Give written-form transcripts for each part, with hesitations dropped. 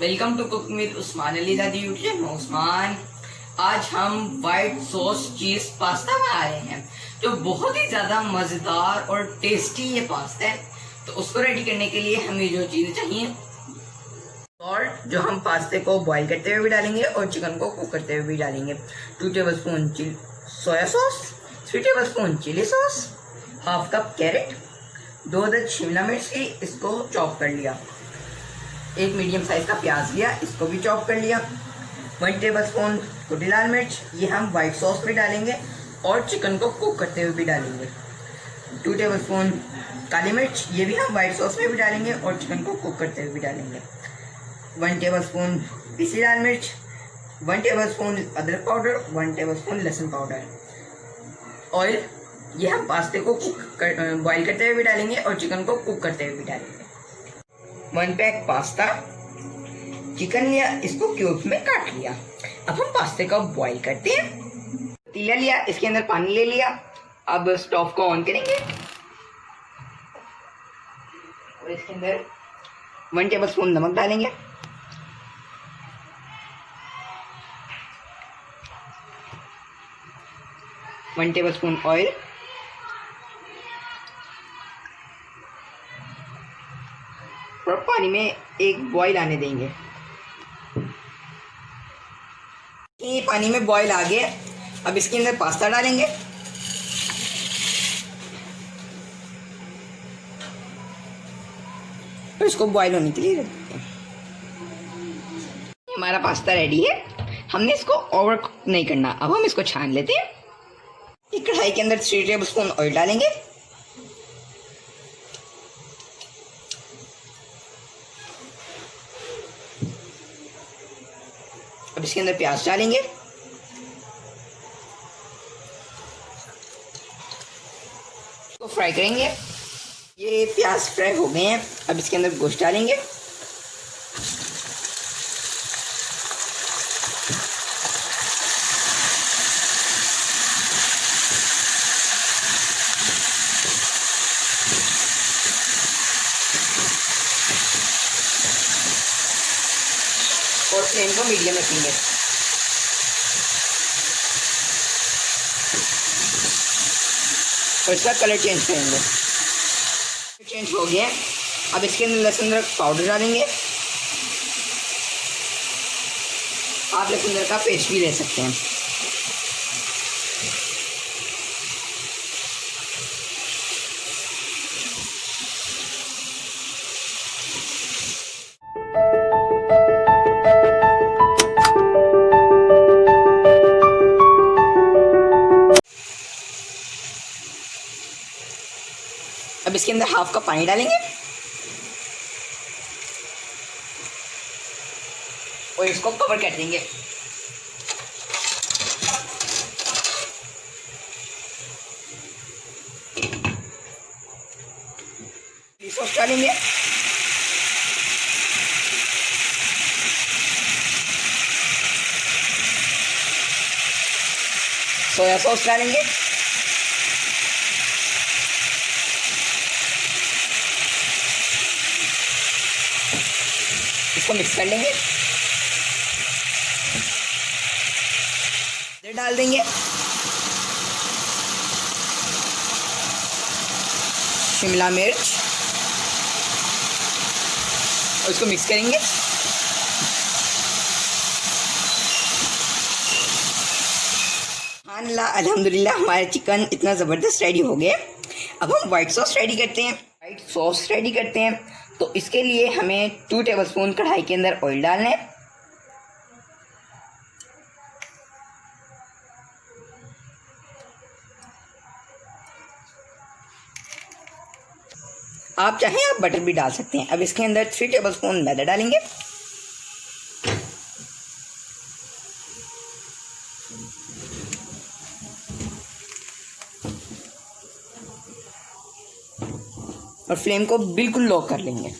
Welcome to cook with Usman Ali Zadi YouTube channel. Usman, आज हम white sauce चीज पास्ता बना रहे हैं जो बहुत ही ज्यादा मजेदार और टेस्टी ये पास्ता है। तो उसको रेडी करने के लिए हमें जो चीजें चाहिए, सॉल्ट जो हम पास्ते को बॉईल करते हुए भी डालेंगे और चिकन को कुक करते हुए भी डालेंगे, 2 tablespoon soya sauce, 3 tablespoon chilli sauce, half cup carrot, 2 अदद शिमला मिर्च की इसको चॉप कर लिया, 1 मीडियम साइज का प्याज लिया, इसको भी चॉप कर लिया, 1 टेबलस्पून कुटी लाल मिर्च, ये हम वाइट सॉस में डालेंगे और चिकन को कुक करते हुए भी डालेंगे, 2 टेबलस्पून काली मिर्च, ये भी हम वाइट सॉस में भी डालेंगे और चिकन को कुक करते हुए भी डालेंगे, 1 टेबलस्पून पिसी लाल मिर्च, 1 टेबलस्पून अदरक पाउडर, 1 टेबलस्पून लहसुन पाउडर, ऑयल, ये हम पास्ते को बॉईल करते हुए भी डालेंगे और चिकन को कुक करते हुए भी डालेंगे, 1 पैक पास्ता, चिकन लिया, इसको क्यूब्स में काट लिया। अब हम पास्ते को बॉईल करते हैं। पतीला लिया, इसके अंदर पानी ले लिया। अब स्टोव को ऑन करेंगे और इसके अंदर 1 टेबलस्पून नमक डालेंगे, वन टेबलस्पून ऑयल, और पानी में एक बॉईल आने देंगे। ये पानी में बॉईल आ गया। अब इसके अंदर पास्ता डालेंगे और इसको बॉईल होने के लिए रख देते हैं। हमारा पास्ता रेडी है। हमने इसको ओवर कुक नहीं करना। अब हम इसको छान लेते हैं। एक कढ़ाई के अंदर 3 टेबलस्पून ऑयल डालेंगे, अब इसके अंदर प्याज डालेंगे, इसको फ्राई करेंगे। ये प्याज फ्राई हो गए हैं। अब इसके अंदर गोश्त डालेंगे, और फ्लेम को मीडियम रखेंगे। और इसका कलर चेंज करेंगे। चेंज हो गया। अब इसके अंदर लहसुन अदरक पाउडर डालेंगे। आप लहसुन अदरक का पेस्ट भी ले सकते हैं। अब इसके अंदर हाफ कप पानी डालेंगे और इसको कवर कर देंगे। सॉस डालेंगे, सोया सॉस डालेंगे, इसको मिक्स कर लेंगे, डाल देंगे, शिमला मिर्च, और इसको मिक्स करेंगे। अल्हम्दुलिल्लाह हमारा चिकन इतना ज़बरदस्त रेडी हो गया। अब हम वाइट सॉस रेडी करते हैं। तो इसके लिए हमें 2 टेबलस्पून कढ़ाई के अंदर ऑयल डालना है। आप चाहें आप बटर भी डाल सकते हैं। अब इसके अंदर 3 टेबलस्पून मैदा डालेंगे, और फ्लेम को बिल्कुल लो कर लेंगे।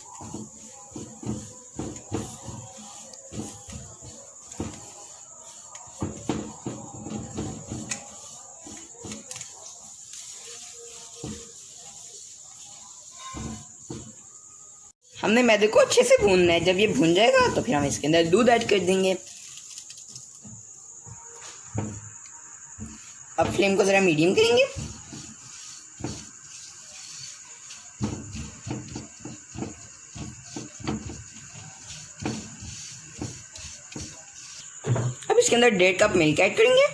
हमने मैदे को अच्छे से भूनना है। जब ये भून जाएगा तो फिर हम इसके अंदर दूध ऐड कर देंगे। अब फ्लेम को ज़रा मीडियम करेंगे। अब इसके अंदर 1.5 कप मिल्क ऐड करेंगे।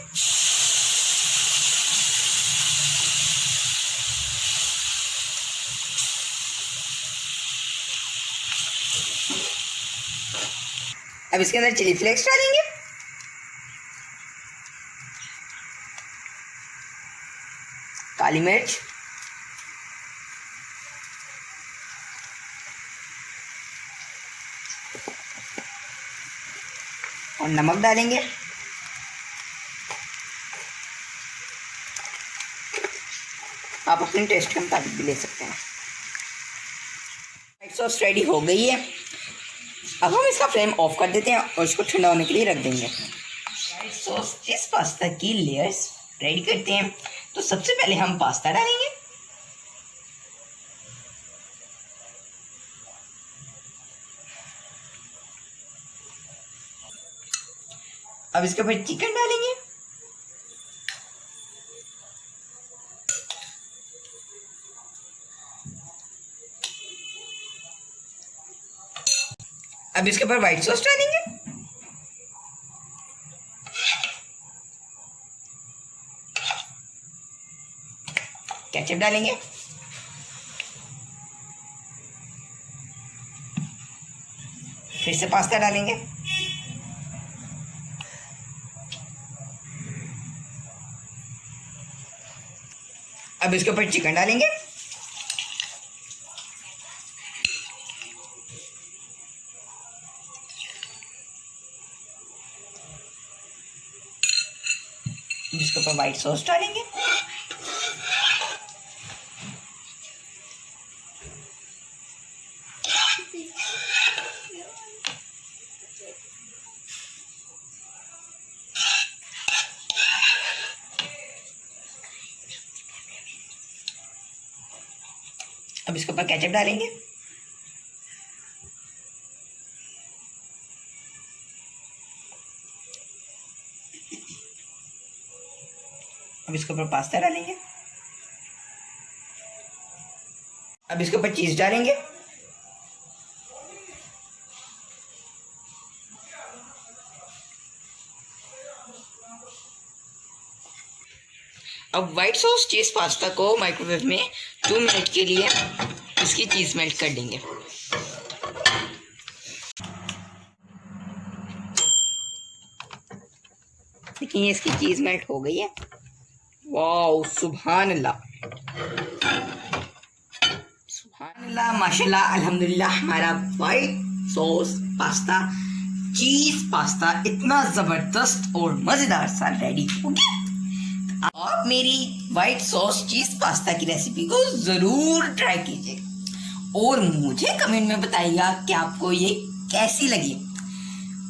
अब इसके अंदर चिली फ्लेक्स डालेंगे। काली मिर्च, और नमक डालेंगे। आप अपने टेस्ट के मुताबिक भी ले सकते हैं। व्हाइट सॉस रेडी हो गई है। अब हम इसका फ्लेम ऑफ कर देते हैं और इसको ठंडा होने के लिए रख देंगे। व्हाइट सॉस चीज़ पास्ता की लेयर्स रेडी करते हैं। तो सबसे पहले हम पास्ता डालेंगे। अब इसके ऊपर चिकन डालेंगे। अब इसके ऊपर व्हाइट सॉस डालेंगे। केचप डालेंगे। फिर से पास्ता डालेंगे। अब इसके ऊपर चिकन डालेंगे। इसके ऊपर व्हाइट सॉस डालेंगे। अब इसके ऊपर केचप डालेंगे। अब इसके ऊपर पास्ता डालेंगे। अब इसके ऊपर चीज डालेंगे। अब व्हाइट सॉस चीज पास्ता को माइक्रोवेव में 2 मिनट के लिए इसकी चीज मेल्ट कर देंगे। देखिए इसकी चीज मेल्ट हो गई है। वाओ, सुभान अल्लाह, सुभान अल्लाह, माशाल्लाह, अल्हम्दुलिल्लाह। हमारा व्हाइट सॉस पास्ता, चीज पास्ता इतना जबरदस्त और मजेदार सा रेडी हो गया। आप मेरी व्हाइट सॉस चीज पास्ता की रेसिपी को जरूर ट्राई कीजिएगा और मुझे कमेंट में बताइएगा कि आपको ये कैसी लगी।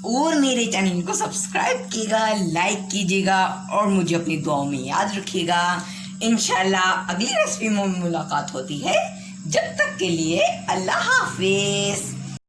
और मेरे चैनल को सब्सक्राइब कीजिएगा, लाइक कीजिएगा और मुझे अपनी दुआओं में याद रखिएगा। इंशाल्लाह अगली रेसिपी में मुलाकात होती है। जब तक के लिए अल्लाह हाफिज।